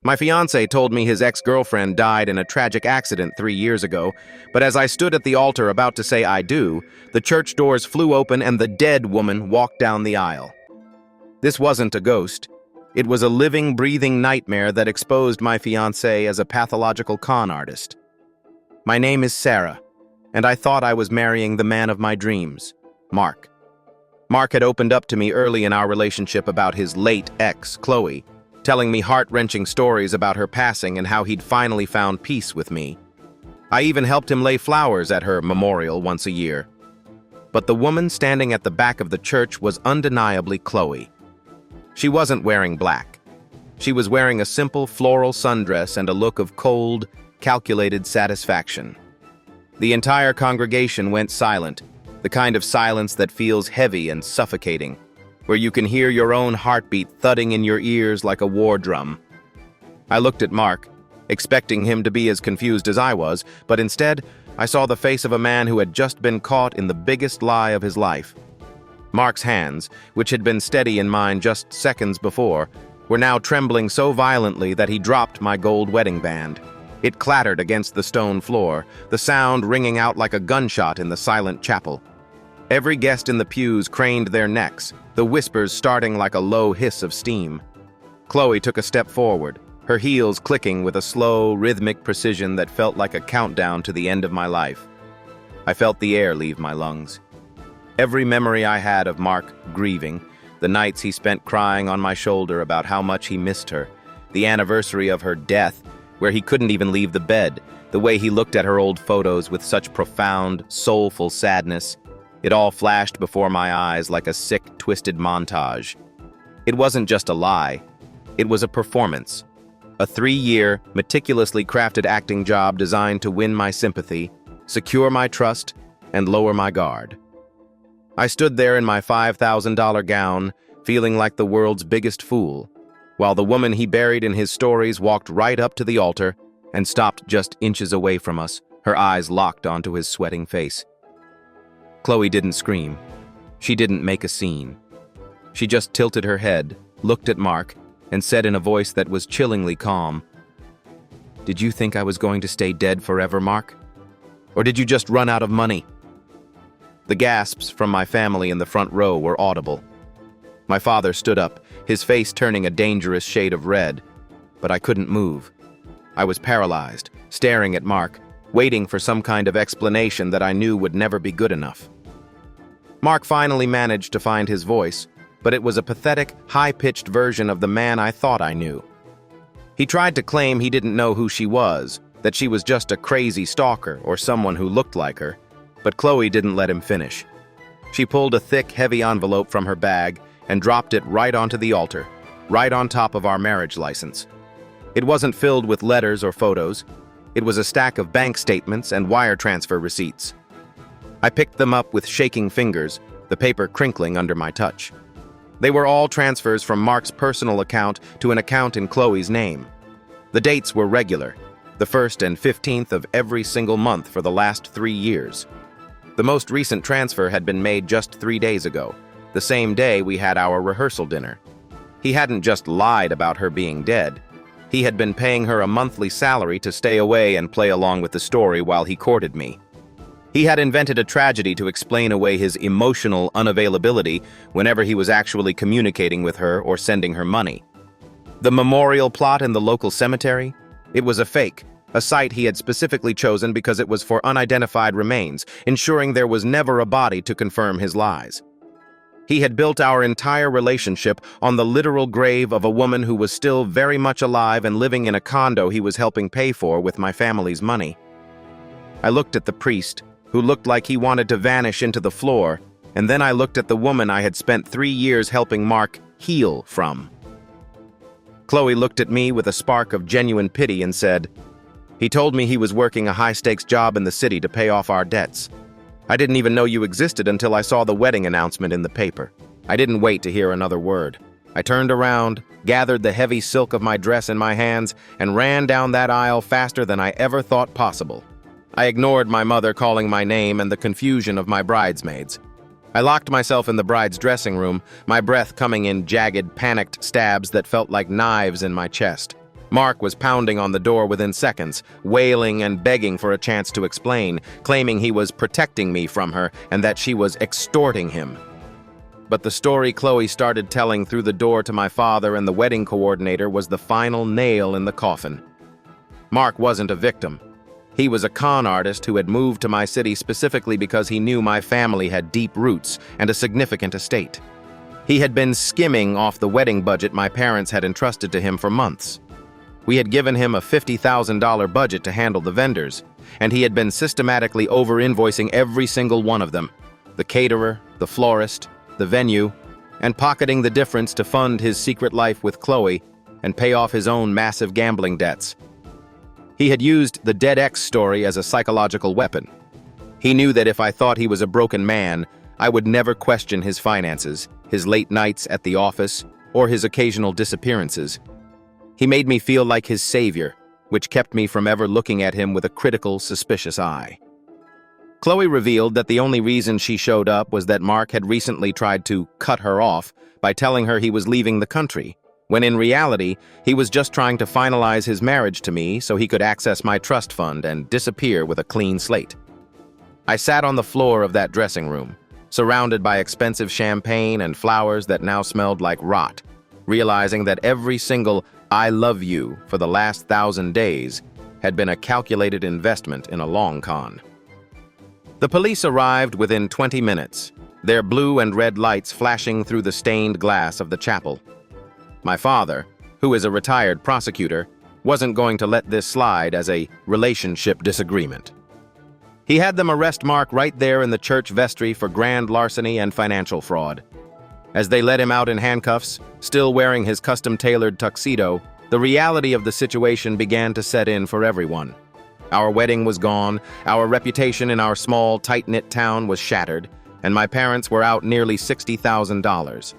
My fiancé told me his ex-girlfriend died in a tragic accident 3 years ago, but as I stood at the altar about to say I do, the church doors flew open and the dead woman walked down the aisle. This wasn't a ghost. It was a living, breathing nightmare that exposed my fiancé as a pathological con artist. My name is Sarah, and I thought I was marrying the man of my dreams, Mark. Mark had opened up to me early in our relationship about his late ex, Chloe, telling me heart-wrenching stories about her passing and how he'd finally found peace with me. I even helped him lay flowers at her memorial once a year. But the woman standing at the back of the church was undeniably Chloe. She wasn't wearing black. She was wearing a simple floral sundress and a look of cold, calculated satisfaction. The entire congregation went silent, the kind of silence that feels heavy and suffocating, where you can hear your own heartbeat thudding in your ears like a war drum. I looked at Mark, expecting him to be as confused as I was, but instead, I saw the face of a man who had just been caught in the biggest lie of his life. Mark's hands, which had been steady in mine just seconds before, were now trembling so violently that he dropped my gold wedding band. It clattered against the stone floor, the sound ringing out like a gunshot in the silent chapel. Every guest in the pews craned their necks, the whispers starting like a low hiss of steam. Chloe took a step forward, her heels clicking with a slow, rhythmic precision that felt like a countdown to the end of my life. I felt the air leave my lungs. Every memory I had of Mark grieving, the nights he spent crying on my shoulder about how much he missed her, the anniversary of her death, where he couldn't even leave the bed, the way he looked at her old photos with such profound, soulful sadness, it all flashed before my eyes like a sick, twisted montage. It wasn't just a lie. It was a performance. A 3-year, meticulously crafted acting job designed to win my sympathy, secure my trust, and lower my guard. I stood there in my $5,000 gown, feeling like the world's biggest fool, while the woman he buried in his stories walked right up to the altar and stopped just inches away from us, her eyes locked onto his sweating face. Chloe didn't scream. She didn't make a scene. She just tilted her head, looked at Mark, and said in a voice that was chillingly calm, "Did you think I was going to stay dead forever, Mark? Or did you just run out of money?" The gasps from my family in the front row were audible. My father stood up, his face turning a dangerous shade of red, but I couldn't move. I was paralyzed, staring at Mark, waiting for some kind of explanation that I knew would never be good enough. Mark finally managed to find his voice, but it was a pathetic, high-pitched version of the man I thought I knew. He tried to claim he didn't know who she was, that she was just a crazy stalker or someone who looked like her, but Chloe didn't let him finish. She pulled a thick, heavy envelope from her bag and dropped it right onto the altar, right on top of our marriage license. It wasn't filled with letters or photos. It was a stack of bank statements and wire transfer receipts. I picked them up with shaking fingers, the paper crinkling under my touch. They were all transfers from Mark's personal account to an account in Chloe's name. The dates were regular, the 1st and 15th of every single month for the last 3 years. The most recent transfer had been made just 3 days ago, the same day we had our rehearsal dinner. He hadn't just lied about her being dead. He had been paying her a monthly salary to stay away and play along with the story while he courted me. He had invented a tragedy to explain away his emotional unavailability whenever he was actually communicating with her or sending her money. The memorial plot in the local cemetery? It was a fake, a site he had specifically chosen because it was for unidentified remains, ensuring there was never a body to confirm his lies. He had built our entire relationship on the literal grave of a woman who was still very much alive and living in a condo he was helping pay for with my family's money. I looked at the priest, who looked like he wanted to vanish into the floor, and then I looked at the woman I had spent 3 years helping Mark heal from. Chloe looked at me with a spark of genuine pity and said, "He told me he was working a high-stakes job in the city to pay off our debts. I didn't even know you existed until I saw the wedding announcement in the paper." I didn't wait to hear another word. I turned around, gathered the heavy silk of my dress in my hands, and ran down that aisle faster than I ever thought possible. I ignored my mother calling my name and the confusion of my bridesmaids. I locked myself in the bride's dressing room, my breath coming in jagged, panicked stabs that felt like knives in my chest. Mark was pounding on the door within seconds, wailing and begging for a chance to explain, claiming he was protecting me from her and that she was extorting him. But the story Chloe started telling through the door to my father and the wedding coordinator was the final nail in the coffin. Mark wasn't a victim. He was a con artist who had moved to my city specifically because he knew my family had deep roots and a significant estate. He had been skimming off the wedding budget my parents had entrusted to him for months. We had given him a $50,000 budget to handle the vendors, and he had been systematically over-invoicing every single one of them, the caterer, the florist, the venue, and pocketing the difference to fund his secret life with Chloe and pay off his own massive gambling debts. He had used the dead ex story as a psychological weapon. He knew that if I thought he was a broken man, I would never question his finances, his late nights at the office, or his occasional disappearances. He made me feel like his savior, which kept me from ever looking at him with a critical, suspicious eye. Chloe revealed that the only reason she showed up was that Mark had recently tried to cut her off by telling her he was leaving the country, when in reality, he was just trying to finalize his marriage to me so he could access my trust fund and disappear with a clean slate. I sat on the floor of that dressing room, surrounded by expensive champagne and flowers that now smelled like rot, realizing that every single "I love you" for the last 1,000 days had been a calculated investment in a long con. The police arrived within 20 minutes, their blue and red lights flashing through the stained glass of the chapel. My father, who is a retired prosecutor, wasn't going to let this slide as a relationship disagreement. He had them arrest Mark right there in the church vestry for grand larceny and financial fraud. As they let him out in handcuffs, still wearing his custom-tailored tuxedo, the reality of the situation began to set in for everyone. Our wedding was gone, our reputation in our small, tight-knit town was shattered, and my parents were out nearly $60,000.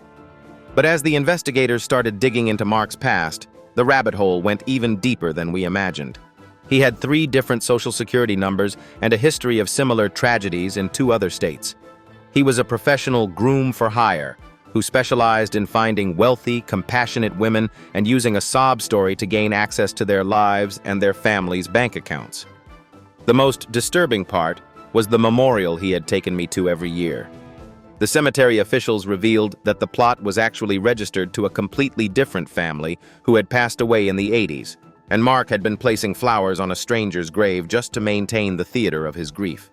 But as the investigators started digging into Mark's past, the rabbit hole went even deeper than we imagined. He had 3 different Social Security numbers and a history of similar tragedies in 2 other states. He was a professional groom for hire, who specialized in finding wealthy, compassionate women and using a sob story to gain access to their lives and their families' bank accounts. The most disturbing part was the memorial he had taken me to every year. The cemetery officials revealed that the plot was actually registered to a completely different family who had passed away in the 80s, and Mark had been placing flowers on a stranger's grave just to maintain the theater of his grief.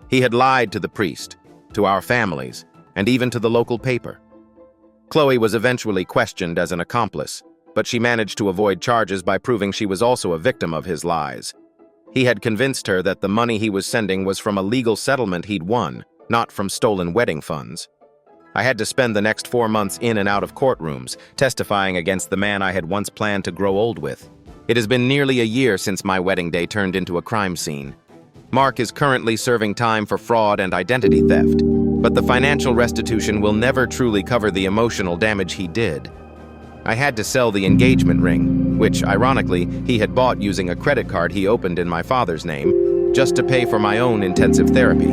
He had lied to the priest, to our families, and even to the local paper. Chloe was eventually questioned as an accomplice, but she managed to avoid charges by proving she was also a victim of his lies. He had convinced her that the money he was sending was from a legal settlement he'd won, not from stolen wedding funds. I had to spend the next 4 months in and out of courtrooms, testifying against the man I had once planned to grow old with. It has been nearly a year since my wedding day turned into a crime scene. Mark is currently serving time for fraud and identity theft, but the financial restitution will never truly cover the emotional damage he did. I had to sell the engagement ring, which, ironically, he had bought using a credit card he opened in my father's name, just to pay for my own intensive therapy.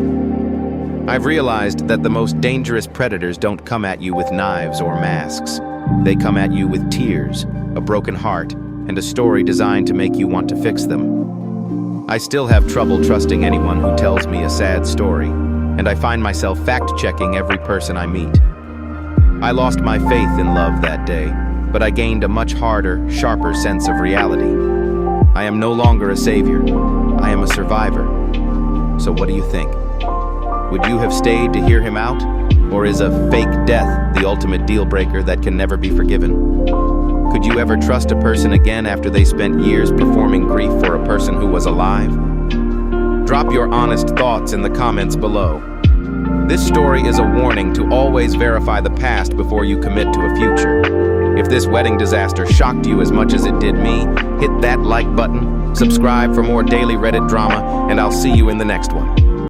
I've realized that the most dangerous predators don't come at you with knives or masks. They come at you with tears, a broken heart, and a story designed to make you want to fix them. I still have trouble trusting anyone who tells me a sad story, and I find myself fact-checking every person I meet. I lost my faith in love that day, but I gained a much harder, sharper sense of reality. I am no longer a savior. I am a survivor. So what do you think? Would you have stayed to hear him out? Or is a fake death the ultimate deal-breaker that can never be forgiven? Could you ever trust a person again after they spent years performing grief for a person who was alive? Drop your honest thoughts in the comments below. This story is a warning to always verify the past before you commit to a future. If this wedding disaster shocked you as much as it did me, hit that like button, subscribe for more daily Reddit drama, and I'll see you in the next one.